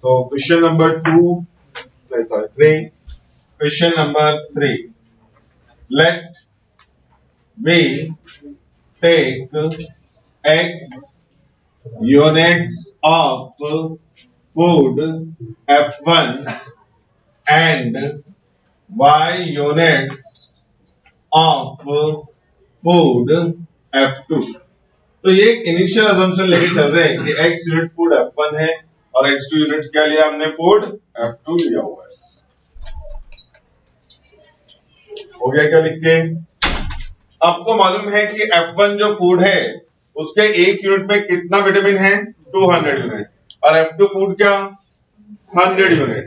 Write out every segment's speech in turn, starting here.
तो question number 3, question number 3, लेट we take x units of food F1 and y units of food F2। तो ये initial assumption लेके चल रहे हैं कि x यूनिट फूड F1 है और x2 यूनिट क्या लिया हमने, फूड F2 लिया हुआ है। हो गया क्या लिख के? आपको मालूम है कि F1 जो फूड है उसके एक यूनिट में कितना विटामिन है, 200 यूनिट, और F2 फूड क्या, 100 यूनिट।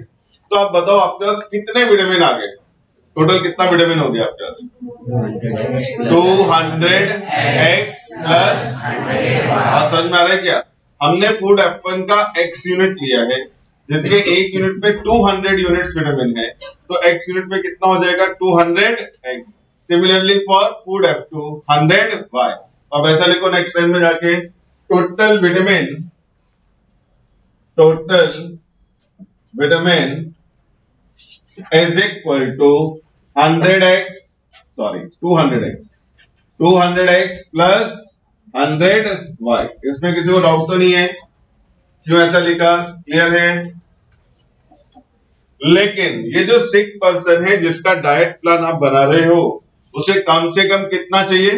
तो आप बताओ आपके पास कितने विटामिन आ गए, टोटल कितना विटामिन हो गया आपके पास? 200x प्लस, बात समझ में आ रहा है क्या? हमने फूड F1 का x यूनिट लिया है जिसके एक यूनिट में 200 यूनिट्स विटामिन है, तो x यूनिट में कितना हो जाएगा, 200x। Similarly for food F2 100y। अब ऐसा लिखो नेक्स्ट लाइन में जाके, total vitamin is equal to 200x plus 100y। इसमें किसी को डाउट तो नहीं है? क्यों ऐसा लिखा, क्लियर है? लेकिन ये जो सिक पर्सन है जिसका डाइट प्लान आप बना रहे हो उसे कम से कम कितना चाहिए,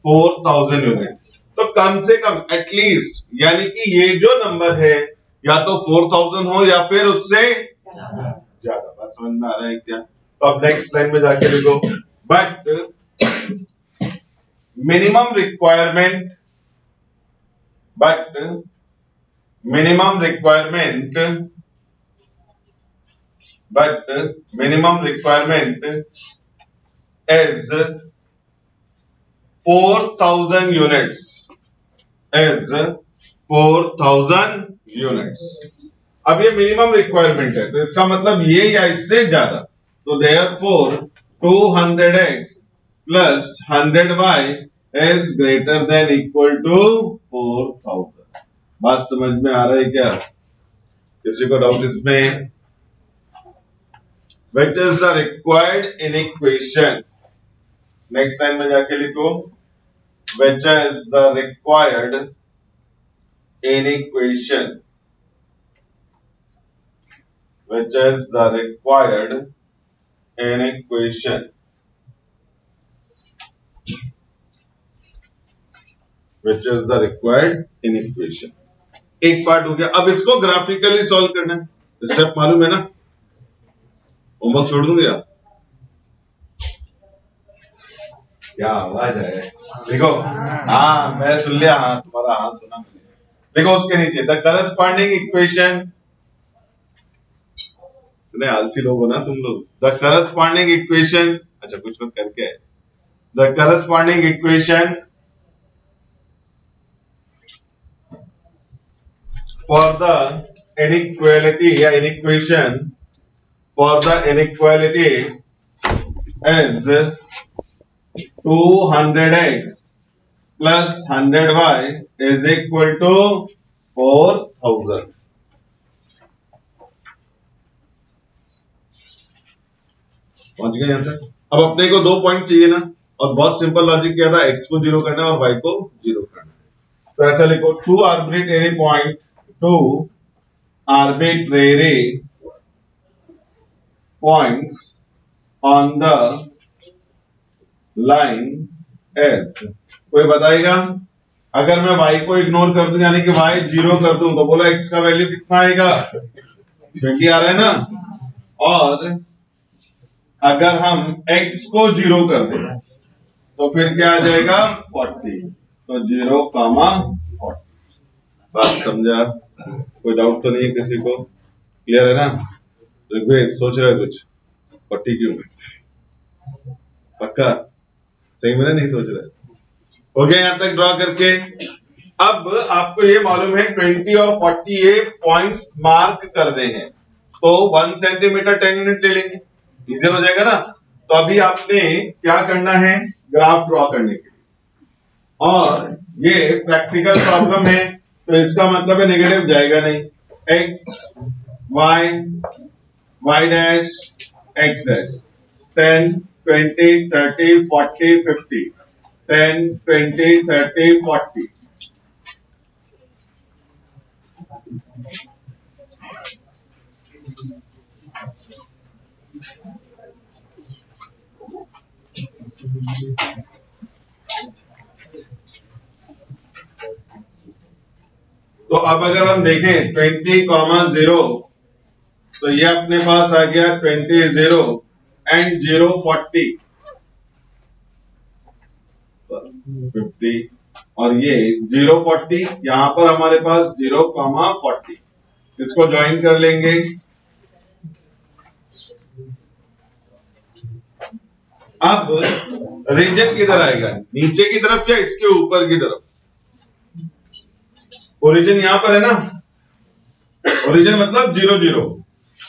4000 यूनिट। तो कम से कम एटलीस्ट, यानी कि ये जो नंबर है या तो 4000 हो या फिर उससे ज्यादा। बात समझ में आ रहा है क्या? तो अब नेक्स्ट लाइन में जाके लिखो, but minimum requirement is 4000 units. अब ये मिनिमम रिक्वायरमेंट है तो इसका मतलब ये या इससे ज्यादा, तो therefore 200x plus 100y is greater than equal to 4000। बात समझ में आ रहा है क्या? किसी को डाउट इसमें? Which is the required in equation? Next time में जाके लिखो, which is the required in equation, which is the required in equation, which is the required in equation। एक पार्ट हो गया। अब इसको ग्राफिकली सॉल्व करना है, स्टेप मालूम है ना? होमवर्क छोड़ दूंगी आप? क्या आवाज है, देखो। हाँ मैं सुन लिया, हाँ तुम्हारा हाँ सुना मैंने। देखो उसके नीचे द करस्पॉन्डिंग इक्वेशन, सुने आलसी लोग हो ना तुम लोग। द करस्पॉन्डिंग इक्वेशन, अच्छा कुछ लोग करके है, the corresponding equation for the inequality या inequation for the inequality is 200x plus 100y is equal to 4000। पहुंच गए यहां तक? अब अपने को 2 पॉइंट चाहिए ना, और बहुत सिंपल लॉजिक क्या था, x को 0 करना है और y को 0 करना है। तो ऐसा लिखो, 2 arbitrary points on the line S। कोई बताएगा, अगर मैं y को इग्नोर कर दूं यानी कि y 0 कर दूं तो बोला x का वैल्यू कितना आएगा, 20 आ रहा है ना? और अगर हम x को 0 कर दें तो फिर क्या आ जाएगा, 40। तो 0, 40। बात समझा? कोई डाउट तो नहीं है किसी को? क्लियर है ना? ऋग्वेद सोच रहे कुछ, 40 क्यों है? पक्का सही में नहीं सोच रहे? हो गया यहां तक ड्रॉ करके? अब आपको ये मालूम है 20 और 40 ये पॉइंट्स मार्क करने हैं, तो 1 सेंटीमीटर 10 यूनिट ले लेंगे, इजी हो जाएगा ना? तो अभी आपने क्या करना है, ग्राफ ड्रॉ करने के लिए, और ये प्रैक्टिकल प्रॉब्लम है तो इसका मतलब है नेगेटिव जाएगा नहीं, x y y dash x dash 10 20 30 40 50 10 20 30 40 तो अब अगर हम देखें 20,0 तो ये अपने पास आ गया 20 0 एंड 0 40 50 और ये 0 40 यहां पर हमारे पास 0,40 इसको ज्वाइन कर लेंगे। अब रीजन किधर आएगा, नीचे की तरफ या इसके ऊपर की तरफ? ओरिजिन यहां पर है ना, ओरिजिन मतलब 0 0,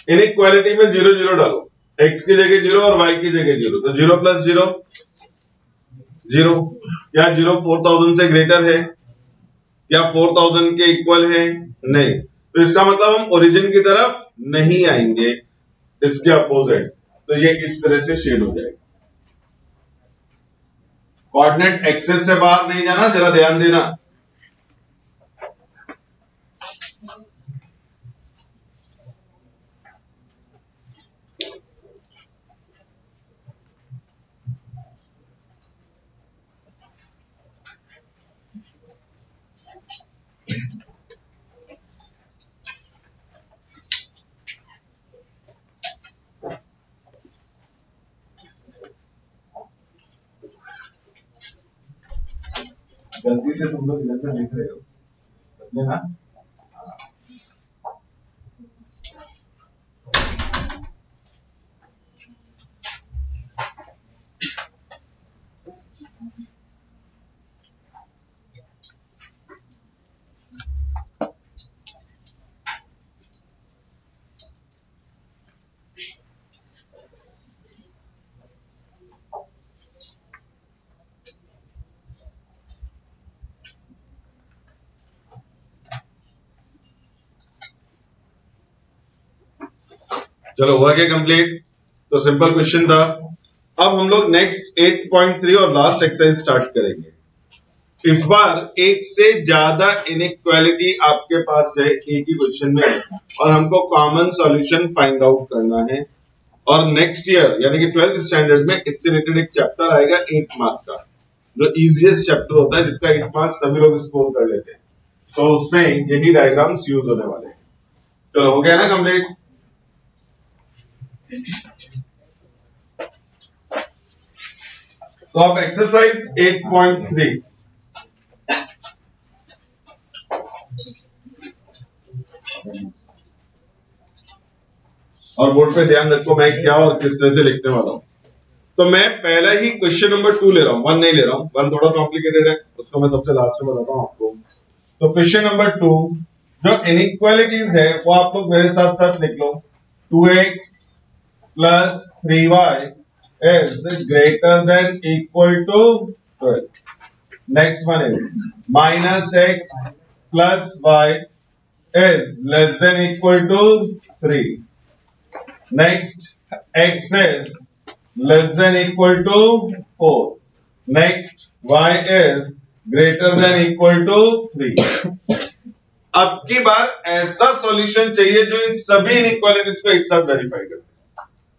इनइक्वालिटी में 0 0 डालो, x की जगह 0 और y की जगह 0, तो 0 प्लस 0 0, या 0 4000 से ग्रेटर है या 4000 के इक्वल है? नहीं, तो इसका मतलब हम ओरिजिन की तरफ नहीं आएंगे, इसके अपोजिट, तो ये इस तरह से शेड हो जाएगा। कोऑर्डिनेट एक्सिस से बाहर नहीं जाना, जरा ध्यान देना। गलती से तुम लोग इधर से लिख रहे हो, समझे ना? चलो हुआ क्या कंप्लीट? तो सिंपल क्वेश्चन था। अब हम लोग नेक्स्ट 8.3 और लास्ट एक्सरसाइज स्टार्ट करेंगे। इस बार एक से ज्यादा इनइक्वालिटी आपके पास है एक ही क्वेश्चन में, और हमको कॉमन सॉल्यूशन फाइंड आउट करना है। और नेक्स्ट ईयर यानी कि 12th स्टैंडर्ड में इससे रिलेटेड एक चैप्टर आएगा 8 मार्क का, जो इजीएस्ट चैप्टर होता है, जिसका 8 मार्क सभी लोग स्कोर कर लेते हैं, तो उसमें यही डायग्राम्स यूज होने वाले हैं। चलो हो गया ना कंप्लीट? तो अब एक्सरसाइज 8.3 और बोर्ड पे ध्यान रखो मैं क्या और किस तरह से लिखने वाला हूं। तो मैं पहला ही क्वेश्चन नंबर 2 ले रहा हूं, 1 नहीं ले रहा हूं, 1 थोड़ा कॉम्प्लिकेटेड है, उसको मैं सबसे लास्ट में बताता हूं आपको। तो क्वेश्चन नंबर 2 जो इनइक्वालिटीज है वो आप लोग मेरे साथ साथ लिख लो। 2x plus 3y is greater than equal to 12. Next one is minus x plus y is less than equal to 3. Next, x is less than equal to 4. Next, y is greater than equal to 3. अब की बार ऐसा solution चाहिए जो इन सभी inequalities को एक साथ verify करे।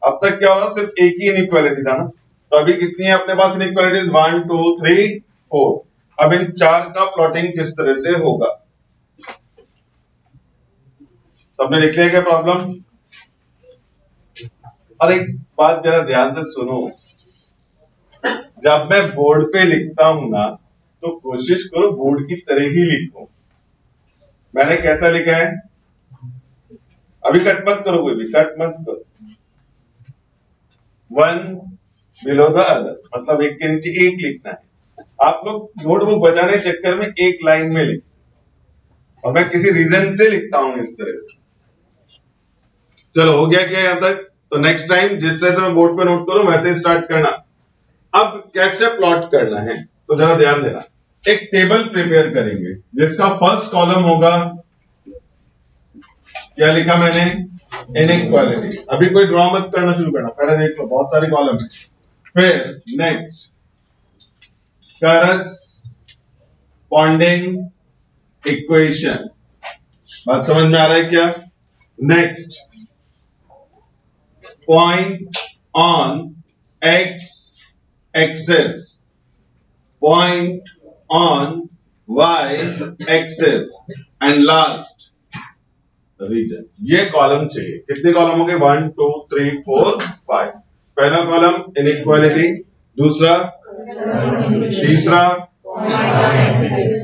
अब तक क्या होगा, सिर्फ एक ही इनइक्वालिटी था ना, तो अभी कितनी है अपने पास इनइक्वालिटीज? 1 2 3 4। अब इन चार का प्लॉटिंग किस तरह से होगा? सबने लिख लिया क्या प्रॉब्लम? और एक बात जरा ध्यान से सुनो, जब मैं बोर्ड पे लिखता हूं ना, तो कोशिश करो बोर्ड की तरह ही लिखो। मैंने कैसा लिखा है? अभी कट मत करो, कोई भी कट मत करो। 1 बिलो द अदर, मतलब एक के नीचे एक लिखना है। आप लोग नोटबुक बजाने के चक्कर में एक लाइन में लिख, और मैं किसी रीजन से लिखता हूं इस तरह से। चलो हो गया क्या यहां तक? तो नेक्स्ट टाइम जिस तरह से मैं बोर्ड पे नोट करूं वैसे ही स्टार्ट करना। अब कैसे प्लॉट करना है तो जरा ध्यान देना। एक टेबल प्रिपेयर करेंगे जिसका फर्स्ट कॉलम होगा क्या लिखा मैंने? इनइक्वालिटी। अभी कोई ड्रॉ मत करना शुरू करना, पहले देख लो, बहुत सारे कॉलम है। फिर नेक्स्ट करस्पॉन्डिंग इक्वेशन। बात समझ में आ रहा है क्या? Next point on x axis, point on y axis and last region. ये कॉलम चाहिए। कितने कॉलम हो गए? 1 2 3 4 5। पहला कॉलम इनइक्वालिटी, दूसरा, तीसरा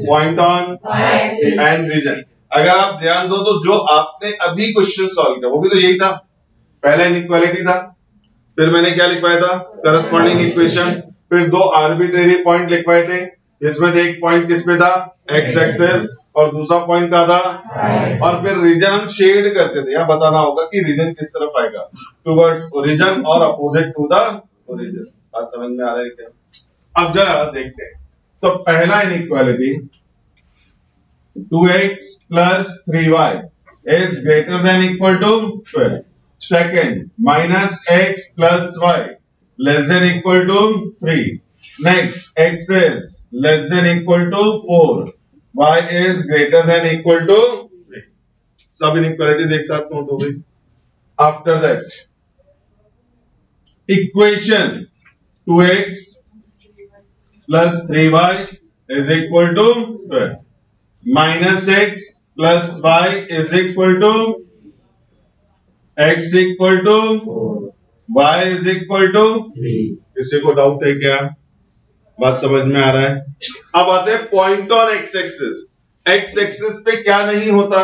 पॉइंट ऑन एंड रीजन। अगर आप ध्यान दो तो जो आपने अभी क्वेश्चन सॉल्व किया वो भी तो यही था। पहला इनइक्वालिटी था, फिर मैंने क्या लिखवाया था? Corresponding equation. फिर दो आर्बिट्रेरी पॉइंट लिखवाए थे, इसमें से एक पॉइंट किस पे था? एक्स एक्सिस, और दूसरा पॉइंट का था, और फिर रीजन हम शेड करते थे। यहाँ बताना होगा कि रीजन किस तरफ आएगा, टुवर्ड्स ओरिजिन और अपोजिट टू द ओरिजिन। बात समझ में आ रहा है क्या? अब जरा देखते हैं। तो पहला inequality 2x plus 3y is greater than equal to 12. Second, minus x plus y less than equal to 3. Next, x is less than equal to 4. Y is greater than equal to 3. सब inequality देख साथ note हो गई। After that, equation 2x plus 3y is equal to 12. Minus x plus y is equal to x equal to y is equal to 3. किसी को doubt है क्या? बात समझ में आ रहा है? अब आते हैं point on x axis. X axis पे क्या नहीं होता?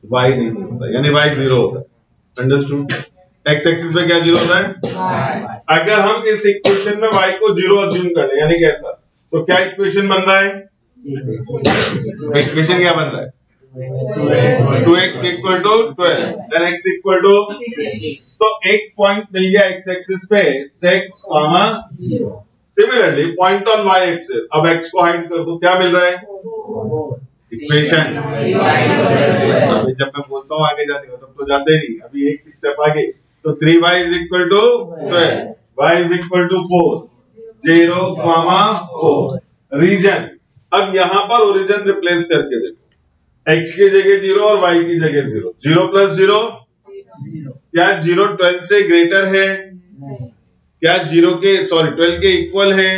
y नहीं होता, यानी y जीरो होता है। अंडरस्टूड? एक्स एक्सिस पे क्या जीरो होता है? अगर हम इस इक्वेशन में y को जीरो अज्यूम कर ले, यानी कैसा, तो क्या इक्वेशन बन रहा है? इक्वेशन क्या बन रहा है? 2x equal to 12, then x equal to, तो एक पॉइंट मिल गया एक्स एक्सिस पे 6, similarly point on y axis. अब x को हाइड कर दो, क्या मिल रहा है? इक्वेशन। अभी जब मैं बोलता हूँ आगे जाने का तब तो जाते नहीं, अभी एक स्टेप आगे। तो 3y is equal to 12, y is equal to 4, 0, 4 region. अब यहां पर ओरिजिन रिप्लेस करके देखो, x की जगह 0 और y की जगह 0। 0 प्लस 0, क्या 0 12 से ग्रेटर है? क्या 0 के 12 के इक्वल है?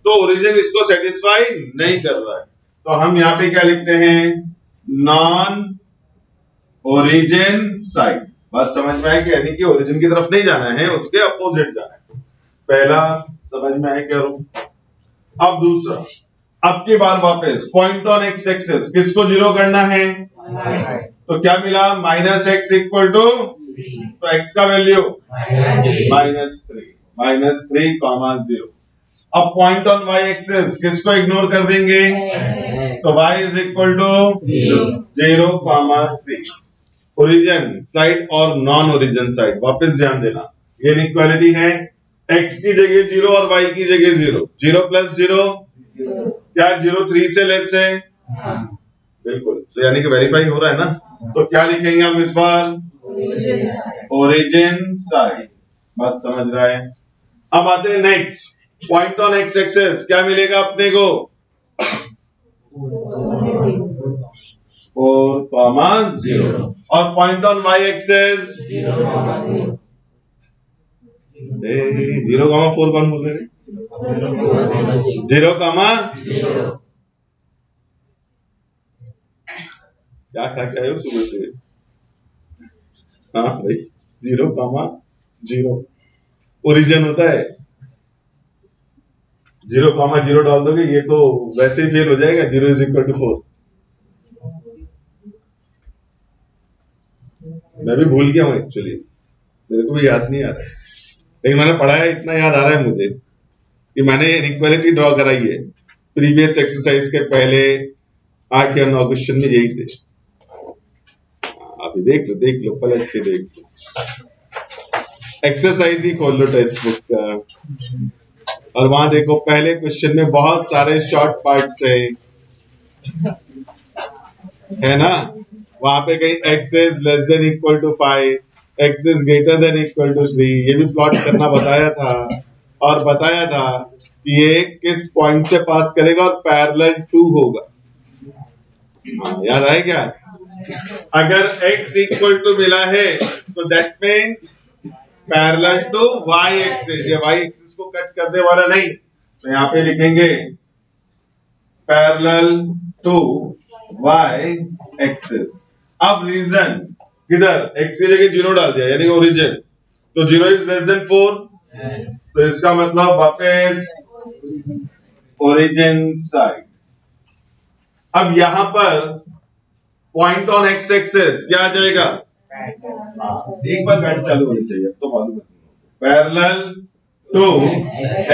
तो ओरिजिन इसको सेटिस्फाई नहीं कर रहा है, तो हम यहाँ पे क्या लिखते हैं? Non origin side. बात समझ में आए कि यानी कि ओरिजिन की तरफ नहीं जाना है, उसके अपोजिट जाना है। पहला समझ में आए क्या? अब दूसरा, अब की बार वापस पॉइंट ऑन एक्स एक्सिस किसको जीरो करना है? तो क्या मिला? माइनस एक्स इक्वल टू, तो एक्स का वैल्यू -3 कॉमा 0। अब पॉइंट ऑन वाई एक्सिस किसको इग्नोर कर देंगे? तो y is equal to 0 comma 3। Origin side और नॉन ओरिजिन साइड, वापस ध्यान देना, ये इनइक्वालिटी है। x की जगह 0 और y की जगह 0। 0 प्लस 0, क्या 0 3 से लेस है? बिल्कुल, तो यानी कि वेरीफाई हो रहा है ना। तो क्या लिखेंगे हम इस बार? Origin side. बात समझ रहा है? अब आते हैं next, point on x axis क्या मिलेगा अपने को? 4,0 और पॉइंट ऑन वाई एक्सिस 0,4 कौन बोल रहे हैं? 0,0 क्या खा के आए हो सुबह से? हाँ भाई, 0,0 ओरिजिन होता है। 0,0 डाल दोगे, ये तो वैसे ही फेल हो जाएगा। 0 इज इक्वल टू 4। मैं भी भूल गया हूं एक्चुअली, मेरे को भी याद नहीं आ रहा है, लेकिन मैंने पढ़ा है, इतना याद आ रहा है मुझे कि मैंने इनइक्वालिटी ड्रॉ कराई है प्रीवियस एक्सरसाइज के पहले 8 या 9 क्वेश्चन में यही थे। अभी देख लो पलट के देख लो, एक्सरसाइज ही खोल लो टेक्स्ट बुक का, और वहां देखो पहले क्वेश्चन में बहुत सारे शॉर्ट पार्ट्स है ना। वहां पे कहीं x is less than equal to 5, x is greater than equal to 3, ये भी प्लॉट करना बताया था और बताया था कि ये किस पॉइंट से पास करेगा और पैरेलल टू होगा। याद आए क्या? अगर x इक्वल टू मिला है तो that means parallel to y axis, ये y एक्सिस को कट करने वाला नहीं, तो यहाँ पे लिखेंगे पैरेलल टू y एक्सिस। अब रीजन किधर, x की जगह 0 डाल दिया यानी ओरिजिन, तो 0 इज लेस देन 4, तो इसका मतलब वापस ओरिजिन साइड। अब यहां पर पॉइंट ऑन एक्स एक्सिस क्या आ जाएगा? एक बार गाड़ी चालू होनी चाहिए, अब तो मालूम है। पैरेलल टू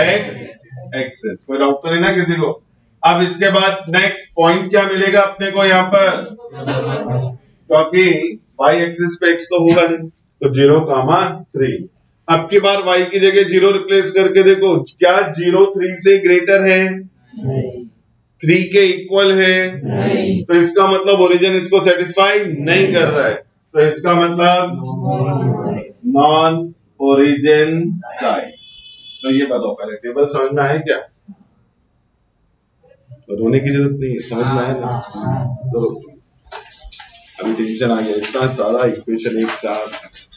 एक्स एक्सिस, कोई डाउट तो नहीं ना किसी को? अब इसके बाद नेक्स्ट पॉइंट क्या मिलेगा अपने को यहाँ पर, क्योंकि y एक्सिस पे x तो होगा नहीं, तो 0, 3। अब की बार y की जगह 0 रिप्लेस करके देखो, क्या 0 3 से ग्रेटर है? 3 के इक्वल है? तो इसका मतलब ओरिजिन इसको सेटिस्फाई नहीं कर रहा है, तो इसका मतलब नॉन ओरिजिन साइड। तो ये बताओ पहले टेबल समझ में आए क्या? तो रोने की जरूरत नहीं है, समझ में आए ना? तो अभी टेंशन आ गया, इतना सारा इक्वेशन एक साथ।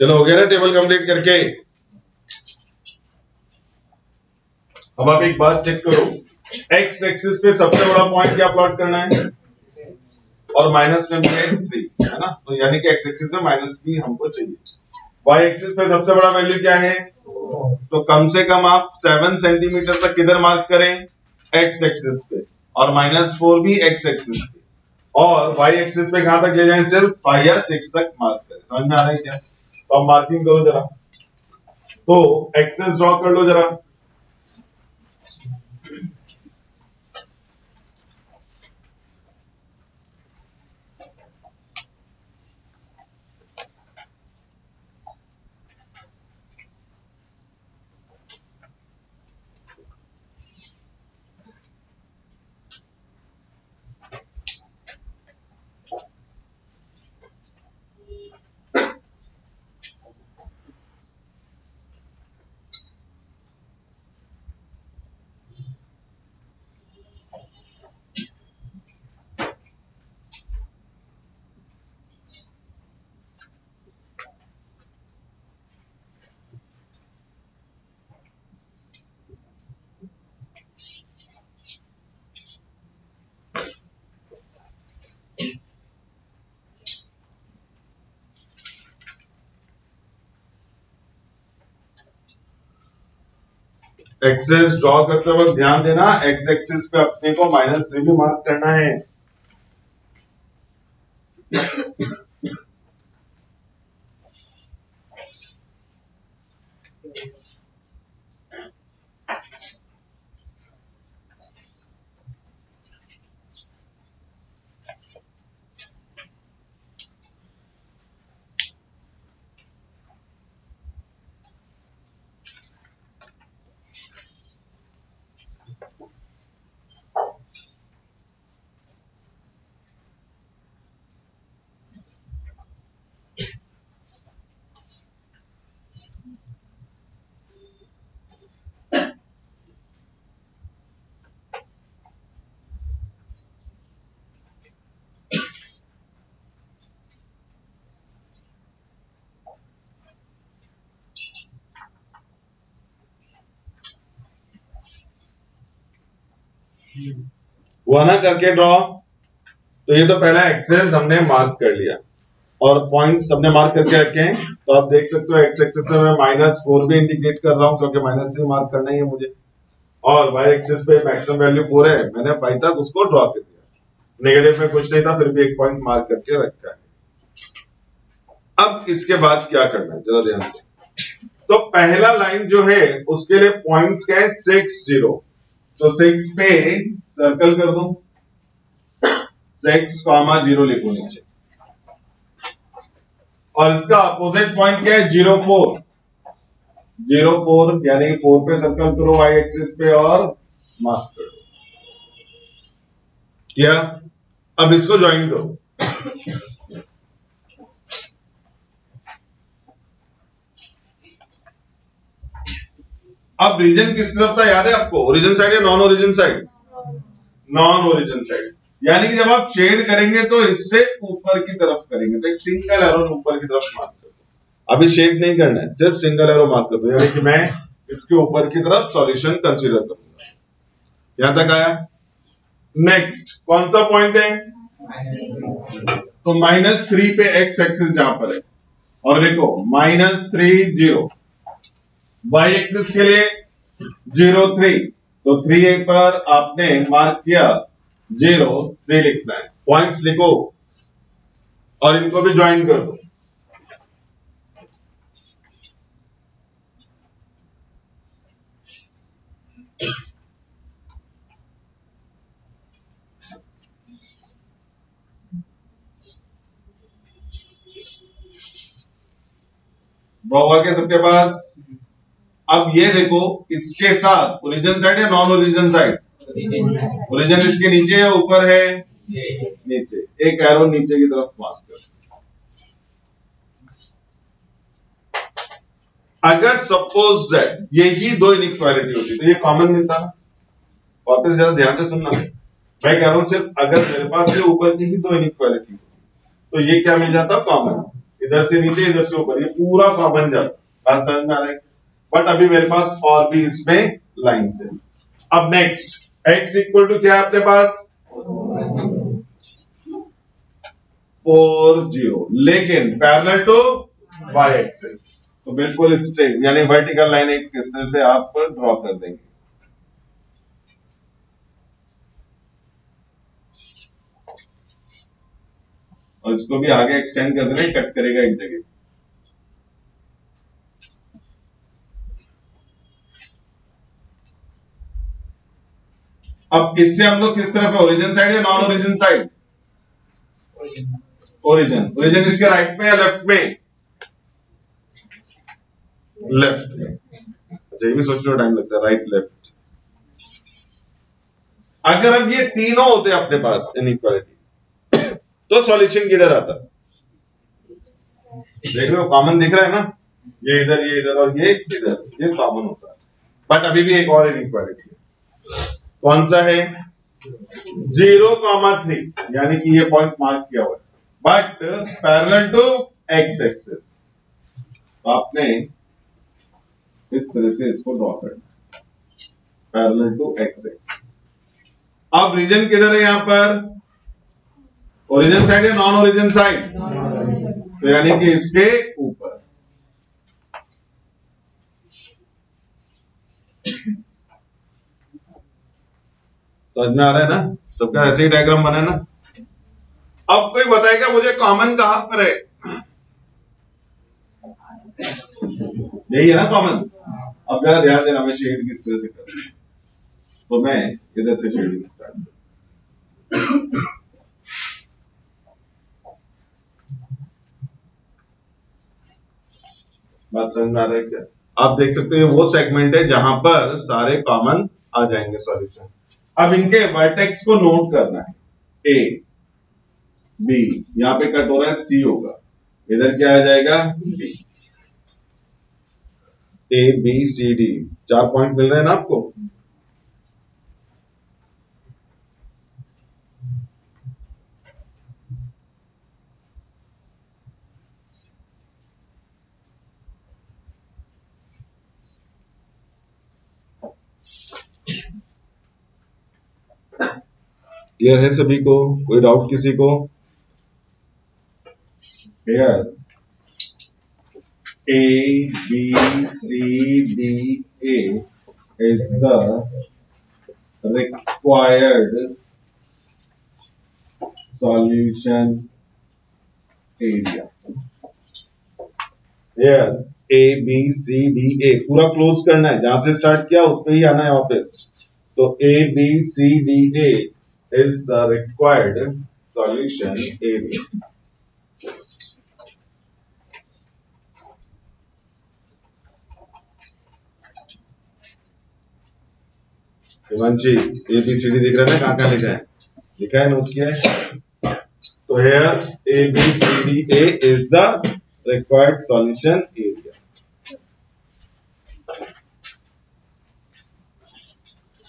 चलो हो गया ना टेबल कंप्लीट करके। अब आप एक बात चेक करो, एक्स एक्सिस पे सबसे बड़ा पॉइंट क्या प्लॉट करना है, और माइनस में भी है 3, है ना, तो यानी कि एक्स एक्सिस में माइनस भी हमको चाहिए। वाई एक्सिस पे सबसे बड़ा वैल्यू क्या है, तो कम से कम आप 7 सेंटीमीटर तक किधर मार्क करें, एक्स एक्सिस पे, और -4 भी एक्स एक्सिस पे, और वाई एक्सिस पे कहां तक ले जाएं, सिर्फ 5 या 6 तक मार्क करें। समझ में आ रहा है क्या? तो अब मार्किंग करो जरा, तो एक्सिस ड्रॉ कर लो जरा। एक्सिस ड्रॉ करते वक्त ध्यान देना, एक्स एक्सिस पे अपने को -3 भी मार्क करना है। हुआ ना करके ड्रॉ, तो ये तो पहला एक्सिस हमने मार्क कर लिया, और पॉइंट्स हमने मार्क करके रखे हैं। तो आप देख सकते हो एक्स एक्सिस पे मैं -4 भी इंडिकेट कर रहा हूं, क्योंकि -3 मार्क करना ही है मुझे, और वाई एक्सिस पे मैक्सिमम वैल्यू 4 है, मैंने 5 तक उसको ड्रॉ कर दिया। नेगेटिव में कुछ नहीं था, फिर भी एक पॉइंट मार्क करके रखा है। अब इसके बाद क्या करना है जरा ध्यान से, तो पहला लाइन जो है उसके लिए पॉइंट्स क्या है, 6 0, तो 6 पे सर्कल कर दो, 6,0 लिखो नीचे, और इसका अपोजिट पॉइंट क्या है, 0 4 यानी कि 4 पे सर्कल करो वाई एक्सिस पे और मार्क करो। क्या, अब इसको ज्वाइन करो। अब रीजन किस तरफ था याद है आपको, ओरिजिन साइड या non origin side, non origin side, यानी कि जब आप शेड करेंगे तो इससे ऊपर की तरफ करेंगे, तो एक सिंगल एरो ऊपर की तरफ मार्क कर दो। अभी शेड नहीं करना है, सिर्फ सिंगल एरो मार्क कर दो, यानी कि मैं इसके ऊपर की तरफ सॉल्यूशन कंसीडर करूंगा। यहां तक आया। नेक्स्ट कौन सा पॉइंट है, तो -3 पे एक्स एक्सिस जहां पर है, और देखो -3 0, वाई एक्सिस के लिए 0 3, तो 3 पर आपने मार्क किया 0 3 लिखना है, पॉइंट्स लिखो और इनको भी ज्वाइन कर दो। ड्रॉ हुआ क्या सबके पास? अब ये देखो, इसके साथ ओरिजिन साइड या नॉन ओरिजिन साइड, ओरिजिन इसके नीचे या ऊपर है, नीचे, एक एरो नीचे की तरफ मार्क कर। अगर सपोज दैट यही दो इनइक्वालिटी होती तो ये कॉमन मिलता ना, वापस जरा ध्यान से सुनना, मैं कह रहा हूं सिर्फ अगर मेरे पास ये ऊपर की ही दो इनइक्वालिटी तो ये क्या मिल जाता, कॉमन। इधर से नीचे इधर से ऊपर, ये पूरा कॉमन जाता, बात समझ में आ रहा है। बट अभी मेरे पास और भी इसमें लाइन्स है। अब नेक्स्ट x इक्वल टू क्या है अपने पास 4 0, लेकिन पैरेलल टू y एक्सिस, तो बिल्कुल स्ट्रेट यानी वर्टिकल लाइन एक इस तरह से आप ड्रॉ कर देंगे। और इसको भी आगे एक्सटेंड कर देना, कट करेगा एक जगह। अब इससे हम लोग किस तरफ है, ओरिजिन साइड या non origin side? Origin. Origin इसके राइट में या लेफ्ट में? लेफ्ट में। अच्छा, ये भी सोचने में टाइम लगता है, राइट लेफ्ट। अगर अब ये तीनों होते अपने पास इनइक्वालिटी, तो सॉल्यूशन किधर आता? देख रहे हो, कॉमन दिख रहा है ना, ये इधर और ये इधर, ये कॉमन होता है। बट अभी भी एक और इनइक्वालिटी है, कौन सा है? 0,3, यानी कि ये पॉइंट मार्क किया हुआ है, but parallel to x axis. तो आपने इस तरह से इसको ड्रॉ करना, पैरेलल टू एक्स एक्सिस। अब रीजन किधर है यहां पर? ओरिजिन साइड या नॉन ओरिजिन साइड? तो यानी कि इसके ऊपर। समझ में आ रहा है ना? सबका ऐसे ही डायग्राम बना है ना? अब कोई बताएगा मुझे कॉमन कहां पर है? यही है ना कॉमन। अब जरा ध्यान देना, मैं शेड किस तरह से कर रहा हूं, तो मैं इधर से शेडिंग स्टार्ट करूं। बात समझ में आ रहा है क्या? आप देख सकते हो ये वो सेगमेंट है जहां पर सारे कॉमन आ जाएंगे सॉल्यूशन। अब इनके वर्टेक्स को नोट करना है, ए बी, यहां पे कट हो रहा है सी होगा, इधर क्या आ जाएगा B. A B C D, 4 point मिल रहे हैं ना आपको? क्लियर है सभी को? कोई डाउट किसी को? Clear? A, B, C, D, A is the required solution area. Here A, B, C, D, A पूरा क्लोज करना है, जहां से स्टार्ट किया उस पे ही आना है वापस। तो A, B, C, D, A is the required solution area. Himanshi, A B C D दिख रहा है ना, कहां कहां लिखा है? लिखा है, नोट किया है? तो here A B C D A is the required solution area.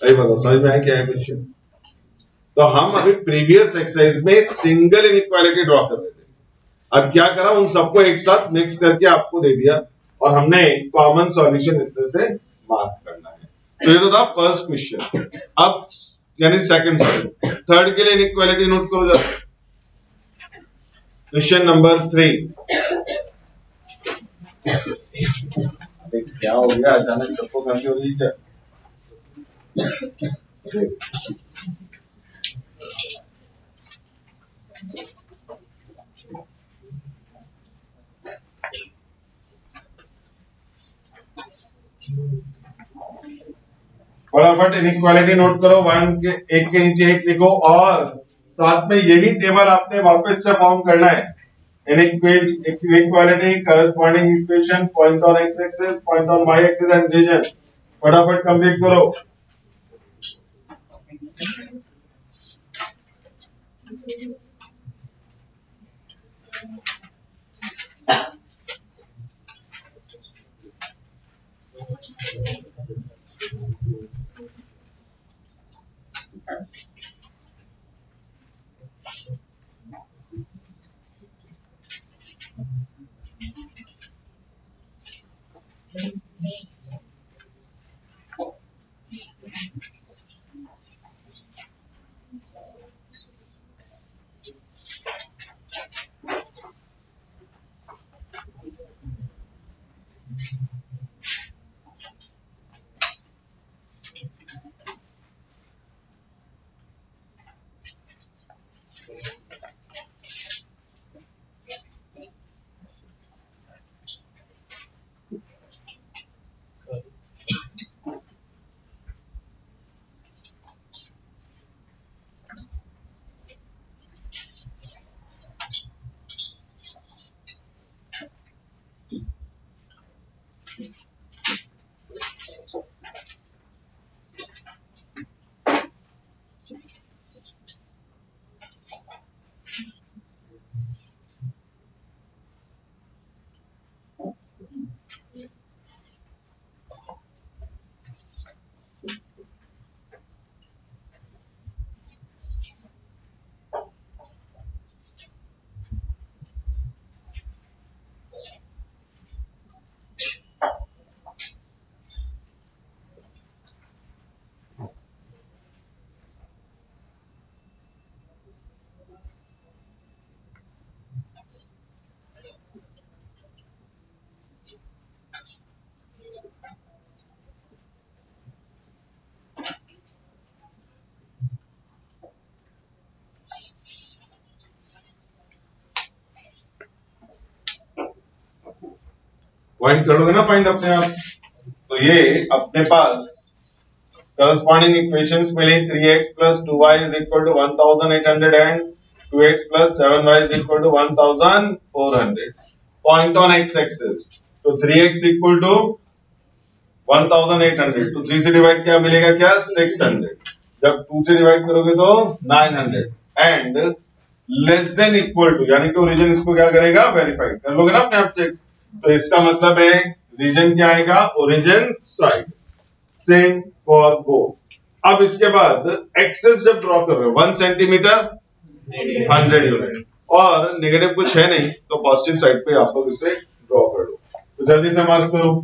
सही बताओ, समझ में आया क्या है क्वेश्चन? तो हम अभी प्रीवियस एक्सरसाइज में सिंगल इनइक्वालिटी ड्रॉ कर रहे थे, अब क्या करा, उन सबको एक साथ मिक्स करके आपको दे दिया और हमने कॉमन सॉल्यूशन इस तरह से मार्क करना है। तो ये तो था फर्स्ट क्वेश्चन। अब यानी सेकंड से थर्ड के लिए इनइक्वालिटी नोट करो जरा। Question number 3। क्या हो गया अचानक, सबको खांसी हो रही है क्या? फटाफट इनइक्वालिटी नोट करो, वन के एक के नीचे एक लिखो, और साथ में यही टेबल आपने वापस से फॉर्म करना है। Inequality, corresponding equation, point on x axis, point on y axis and region. फटाफट कंप्लीट करो। पॉइंट करोगे ना फाइंड अपने आप। तो ये अपने पास करस्पॉन्डिंग इक्वेशंस मिली 3x plus 2y is equal to 1800 and 2x plus 7y is equal to 1400. Point on x-axis. तो 3x equal to 1800 तो 3 से डिवाइड क्या मिलेगा क्या 600 जब 2 से डिवाइड करोगे तो 900 and less than equal to यानी कि ओरिजिन इसको क्या करेगा वेरीफाई कर लोगे ना अपने आप चेक। तो इसका मतलब है रीजन क्या आएगा origin side same for both. अब इसके बाद एक्सेस जब ड्रॉ कर रहे हो 1 सेंटीमीटर 100 यूनिट और नेगेटिव कुछ है नहीं तो पॉजिटिव साइड पे आप लोग इसे ड्रॉ कर लो। तो जल्दी से मार्क करो।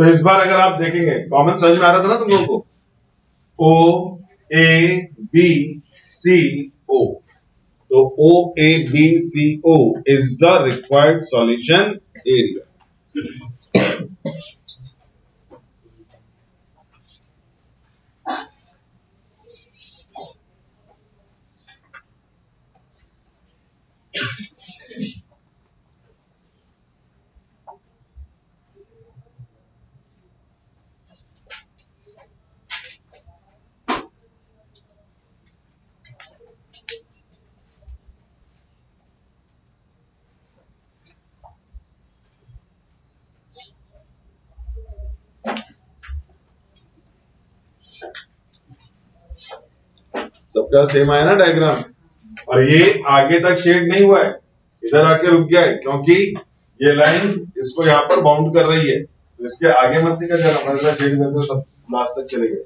तो इस बार अगर आप देखेंगे कॉमन समझ में आ रहा था ना तुम लोगों को, ओ ए बी सी ओ, तो O A B C O is the required solution area. सबका सेम आया ना डायग्राम, और ये आगे तक शेड नहीं हुआ है, इधर आके रुक गया है, क्योंकि ये लाइन इसको यहाँ पर बाउंड कर रही है, तो इसके आगे मत निकल जाना, मतलब शेड करते सब लास्ट तक चले गए।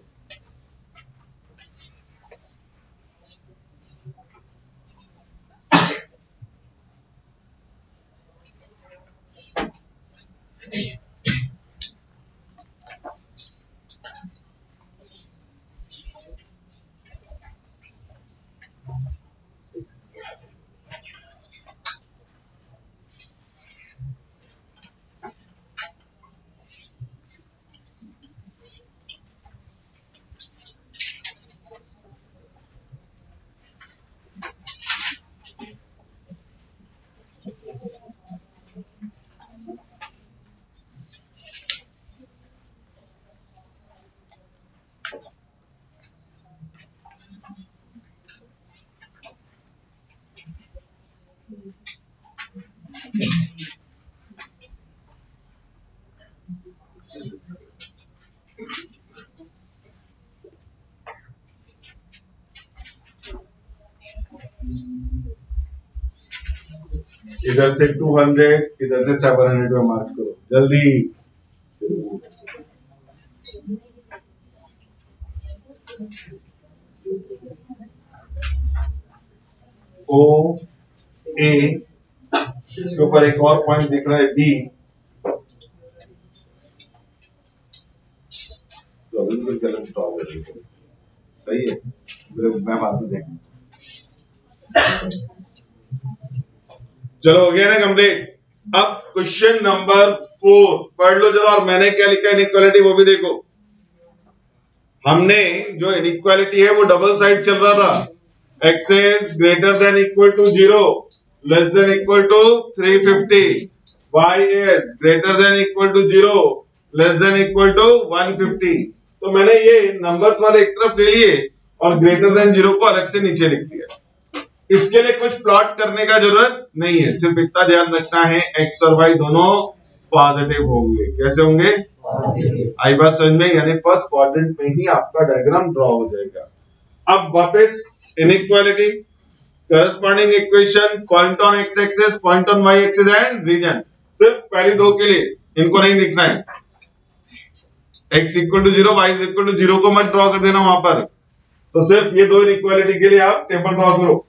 इधर से 200, इधर से 700 में मार्क करो जल्दी। ओ ए, इसके ऊपर एक और पॉइंट दिख रहा है डी, तो अभी भी गलत स्टॉप है, सही है, मैं बाद में देखूंगा। चलो हो गया ना कंप्लीट। अब क्वेश्चन नंबर 4 पढ़ लो जरा, और मैंने क्या लिखा इनइक्वालिटी वो भी देखो। हमने जो इनइक्वालिटी है वो डबल साइड चल रहा था, x is greater than equal to 0 less than equal to 350, y is greater than equal to 0 less than equal to 150। तो मैंने ये नंबर्स वाले एक तरफ ले लिए और ग्रेटर देन 0 को अलग से नीचे लिख दिया। इसके लिए कुछ प्लॉट करने का जरूरत नहीं है, सिर्फ इतना ध्यान रखना है x और y दोनों पॉजिटिव होंगे। कैसे होंगे? आई बात समझ में, यानी फर्स्ट क्वाड्रेंट में ही आपका डायग्राम ड्रॉ हो जाएगा। अब वापस inequality, corresponding equation, point on x axis, point on y axis and region. सिर्फ पहली दो के लिए, इनको नहीं लिखना है। x equal to 0, y equal to 0 को मत ड्रॉ कर देना वहां पर, तो सिर्फ ये दो इनइक्वालिटी के लिए आप टेबल ड्रॉ करो।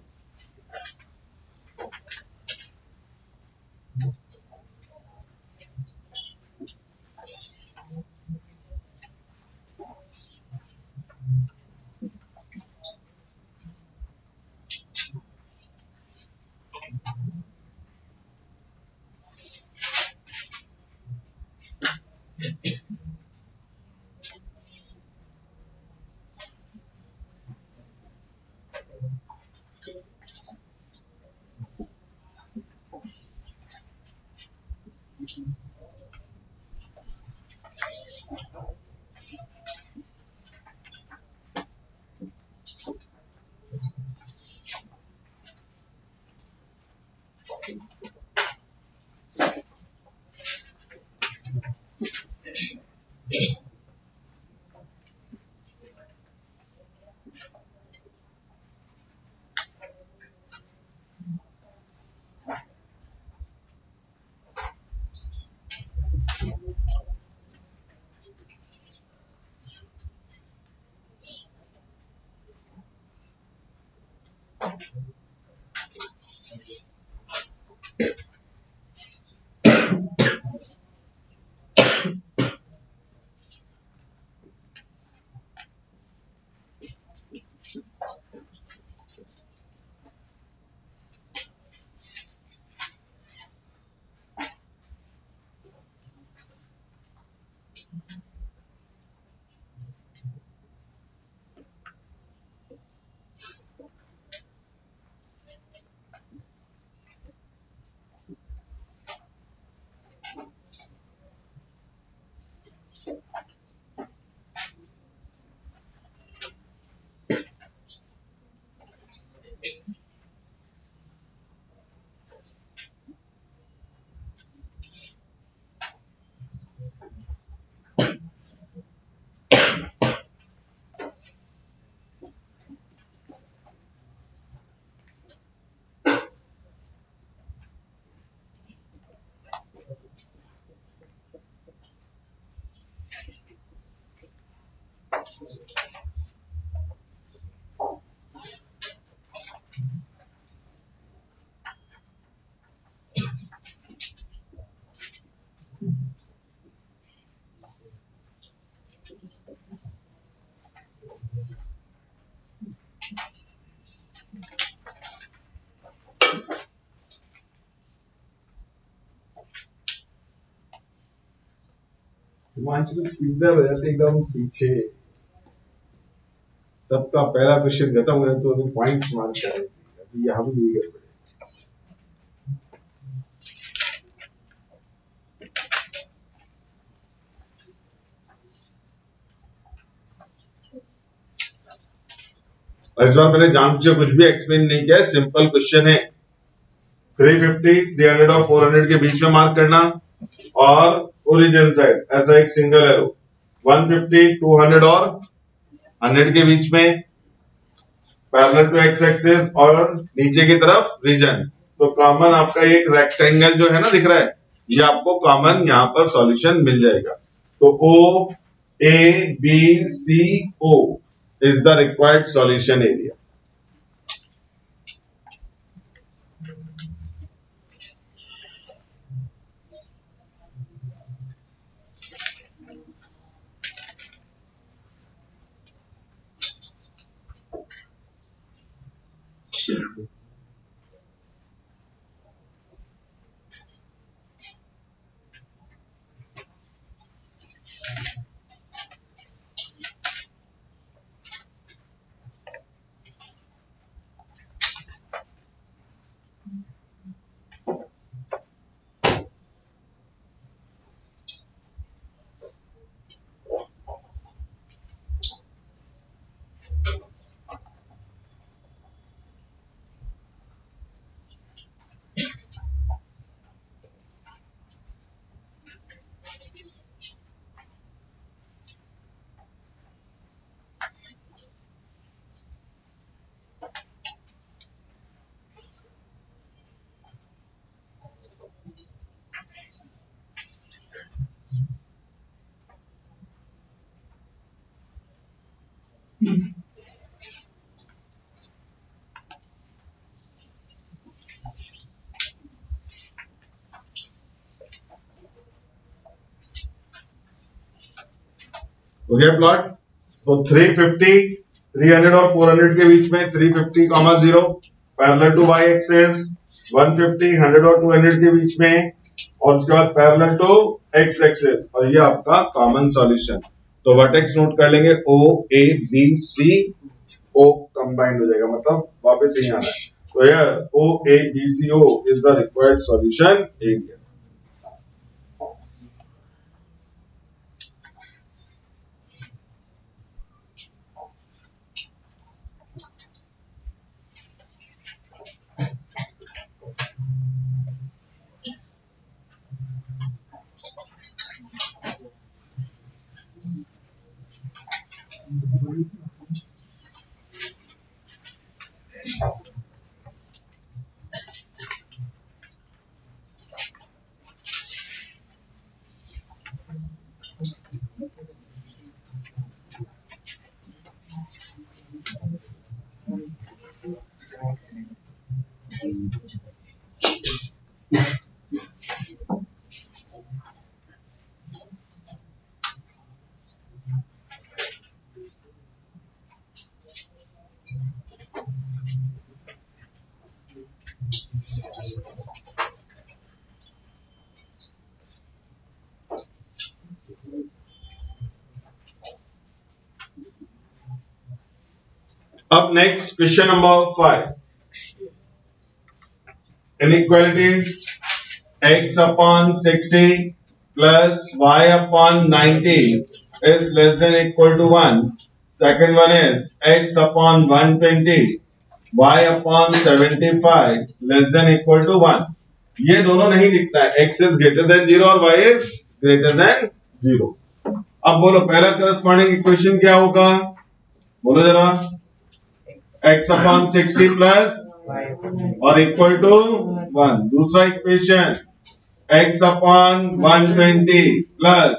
हिमांशु इधर वजह से एकदम पीछे, सबका पहला क्वेश्चन खत्म हो गया तो अभी पॉइंट्स मार्क कर रहे थे, अभी यहाँ भी यही गड़बड़ है। इस बार मैंने जान से कुछ भी एक्सप्लेन नहीं किया है, सिंपल क्वेश्चन है। 350, 300 और 400 के बीच में मार्क करना और ओरिजिन साइड ऐसा एक सिंगल एरो, 150, 200 और 100 के बीच में पैरेलल टू एक्स एक्सिस और नीचे की तरफ रीजन। तो कॉमन आपका एक रेक्टेंगल जो है ना दिख रहा है, ये आपको कॉमन यहाँ पर सॉल्यूशन मिल जाएगा। तो O A B C O is the required solution area. हो गया प्लॉट। तो 350, 300 और 400 के बीच में 350 comma 0 parallel to y axis, 150, 100 और 200 के बीच में और उसके बाद पैरेलल टू एक्स एक्सिस, और ये आपका कॉमन सॉल्यूशन। तो वर्टेक्स नोट कर लेंगे, ओ A B C O combined हो जाएगा, मतलब वापस यही आना है। तो यार O A B C O is the required solution area. अब next question number 5. Inequality x upon 60 plus y upon 90 is less than equal to 1. Second one is x upon 120 y upon 75 less than equal to 1. ये दोनों नहीं दिखता है. x is greater than 0 और y is greater than 0. अब बोलो पहला corresponding equation क्या होगा? बोलो जरा. x upon 60 प्लस और इक्वल टू 1. दूसरा equation x upon 120 plus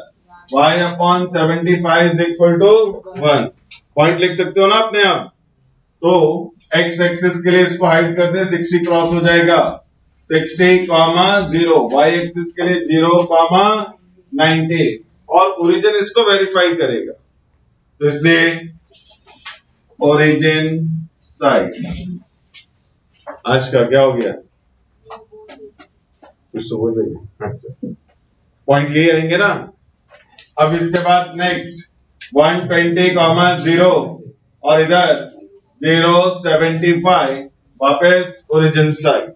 y upon 75 is equal to 1. Point लिख सकते हो ना अपने आप. तो x एक्सिस के लिए इसको हाइड कर दे, 60 क्रॉस हो जाएगा. 60, 0. y एक्सिस के लिए 0, 90 और ओरिजिन इसको वेरीफाई करेगा. तो इसलिए ओरिजिन साइड. आज का क्या हो गया? कुछ तो बोल रही. अच्छा, पॉइंट यही आएंगे ना. अब इसके बाद नेक्स्ट 120, 0 और इधर 075 वापस ओरिजिन साइड.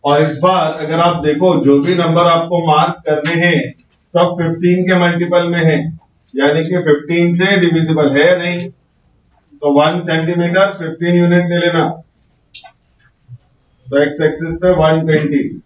और इस बार अगर आप देखो जो भी नंबर आपको मार्क करने हैं सब 15 के मल्टीपल में है, यानी कि 15 से डिविजिबल है या नहीं. तो 1 सेंटीमीटर 15 यूनिट ले लेना. तो एक्स एक्सिस पे 120.